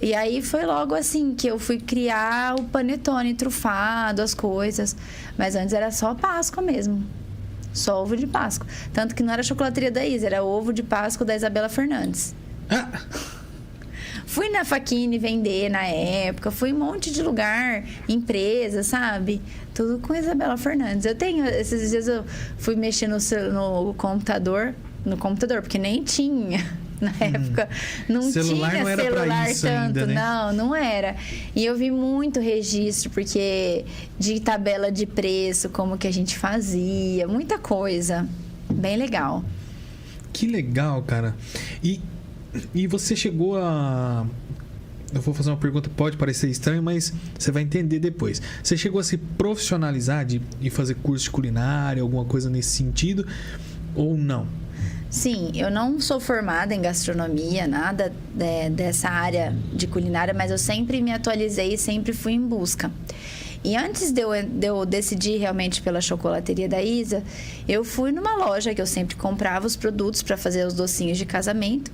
E aí foi logo assim que eu fui criar o panetone trufado, as coisas. Mas antes era só Páscoa mesmo. Só ovo de Páscoa. Tanto que não era chocolateria da Isa, era ovo de Páscoa da Isabela Fernandes. Fui na Faquini vender na época, fui em um monte de lugar, empresa, sabe? Tudo com a Isabela Fernandes. Eu tenho, esses dias eu fui mexer no computador, porque nem tinha. Na época, não celular tinha não era celular pra isso tanto, ainda, né? não era. E eu vi muito registro, porque de tabela de preço, como que a gente fazia, muita coisa. Bem legal. Que legal, cara. E você chegou a... Eu vou fazer uma pergunta, pode parecer estranho, mas você vai entender depois. Você chegou a se profissionalizar de fazer curso de culinária, alguma coisa nesse sentido, ou não? Sim, eu não sou formada em gastronomia, nada dessa área de culinária, mas eu sempre me atualizei e sempre fui em busca. E antes de eu decidir realmente pela chocolateria da Isa, eu fui numa loja que eu sempre comprava os produtos para fazer os docinhos de casamento,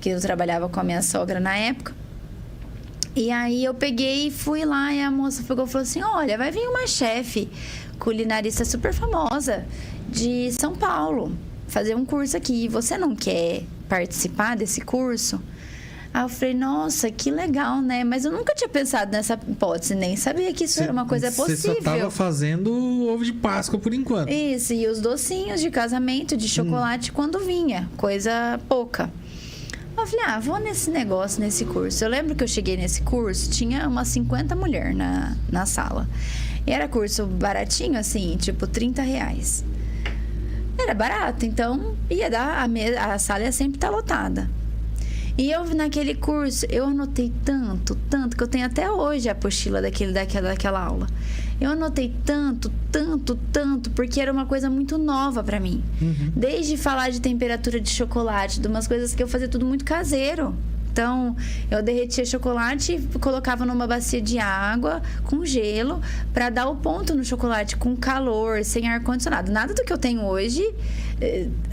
que eu trabalhava com a minha sogra na época. E aí eu peguei e fui lá e a moça pegou e falou assim: olha, vai vir uma chefe culinarista super famosa de São Paulo fazer um curso aqui, você não quer participar desse curso? Aí eu falei, nossa, que legal, né? Mas eu nunca tinha pensado nessa hipótese, nem sabia que isso era uma coisa possível. Você só estava fazendo ovo de Páscoa por enquanto. Isso, e os docinhos de casamento, de chocolate, quando vinha, coisa pouca. Eu falei, vou nesse negócio, nesse curso. Eu lembro que eu cheguei nesse curso, tinha umas 50 mulheres na sala. E era curso baratinho, assim, tipo R$30. Era barato, então ia dar, a sala ia sempre estar lotada. E eu, naquele curso, eu anotei tanto, que eu tenho até hoje a apostila daquela aula. Eu anotei tanto, porque era uma coisa muito nova pra mim. Uhum. Desde falar de temperatura de chocolate, de umas coisas que eu fazia tudo muito caseiro. Então, eu derretia chocolate e colocava numa bacia de água com gelo para dar o ponto no chocolate com calor, sem ar-condicionado. Nada do que eu tenho hoje.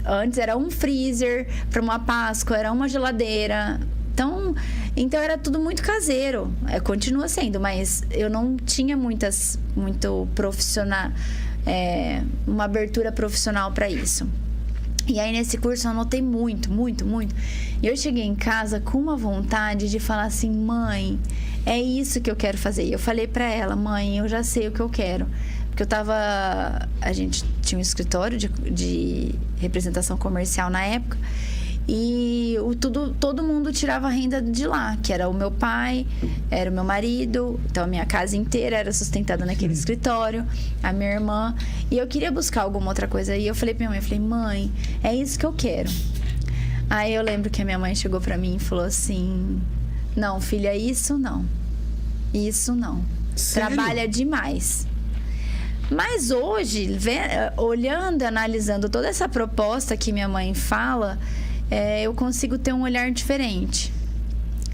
Antes era um freezer para uma Páscoa, era uma geladeira. Então era tudo muito caseiro. Continua sendo, mas eu não tinha muito profissional, uma abertura profissional para isso. E aí, nesse curso, eu anotei muito. E eu cheguei em casa com uma vontade de falar assim, mãe, é isso que eu quero fazer. E eu falei pra ela, mãe, eu já sei o que eu quero. Porque a gente tinha um escritório de representação comercial na época. E todo mundo tirava renda de lá, que era o meu pai, era o meu marido. Então, a minha casa inteira era sustentada naquele escritório, a minha irmã. E eu queria buscar alguma outra coisa. E eu falei pra minha mãe, mãe, é isso que eu quero. Aí eu lembro que a minha mãe chegou pra mim e falou assim, não, filha, isso não. Sério? Trabalha demais. Mas hoje, olhando e analisando toda essa proposta que minha mãe fala, eu consigo ter um olhar diferente.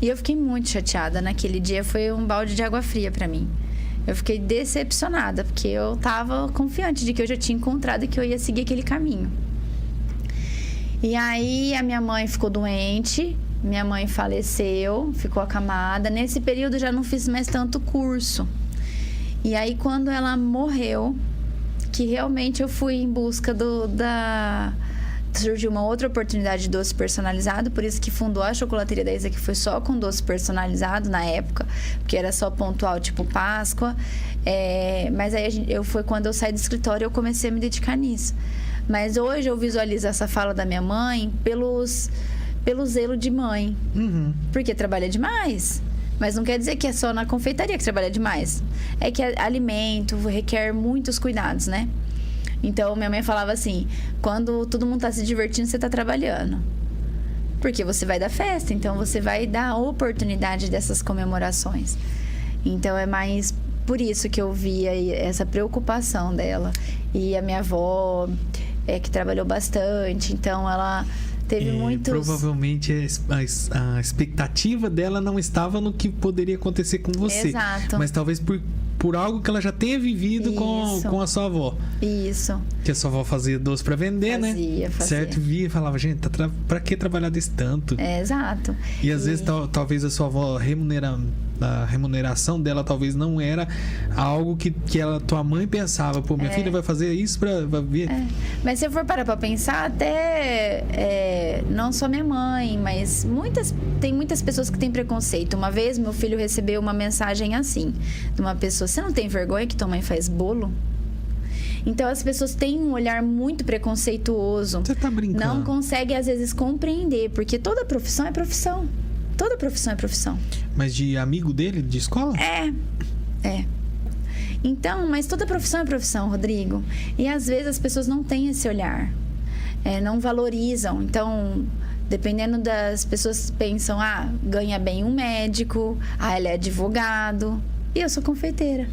E eu fiquei muito chateada. Naquele dia foi um balde de água fria pra mim. Eu fiquei decepcionada, porque eu tava confiante de que eu já tinha encontrado e que eu ia seguir aquele caminho. E aí a minha mãe ficou doente, minha mãe faleceu, ficou acamada. Nesse período eu já não fiz mais tanto curso. E aí quando ela morreu, que realmente eu fui em busca surgiu uma outra oportunidade de doce personalizado, por isso que fundou a chocolateria da Isa, que foi só com doce personalizado na época, porque era só pontual, tipo Páscoa. Mas aí foi quando eu saí do escritório, eu comecei a me dedicar nisso. Mas hoje eu visualizo essa fala da minha mãe pelo zelo de mãe. Uhum. Porque trabalha demais. Mas não quer dizer que é só na confeitaria que trabalha demais. É que alimento requer muitos cuidados, né? Então, minha mãe falava assim, quando todo mundo tá se divertindo, você tá trabalhando. Porque você vai dar festa, então você vai dar a oportunidade dessas comemorações. Então, é mais por isso que eu via essa preocupação dela. E a minha avó, que trabalhou bastante, então ela teve muitos... Provavelmente a expectativa dela não estava no que poderia acontecer com você. Exato. Mas talvez por por algo que ela já tenha vivido com a sua avó. Isso. Que a sua avó fazia doce pra vender, Fazia. Certo? Via e falava, gente, pra que trabalhar desse tanto? Exato. E às vezes talvez a sua avó a remuneração dela talvez não era algo que tua mãe pensava, pô, minha filha vai fazer isso pra ver. Mas se eu for parar pra pensar, até não só minha mãe, mas tem muitas pessoas que têm preconceito. Uma vez meu filho recebeu uma mensagem assim, de uma pessoa: você não tem vergonha que tua mãe faz bolo? Então as pessoas têm um olhar muito preconceituoso. Você tá brincando? Não conseguem às vezes compreender, porque toda profissão é profissão. Toda profissão é profissão. Mas de amigo dele, de escola? É. Então, mas toda profissão é profissão, Rodrigo. E às vezes as pessoas não têm esse olhar. Não valorizam. Então, dependendo das pessoas pensam, ganha bem um médico, ela é advogado. E eu sou confeiteira.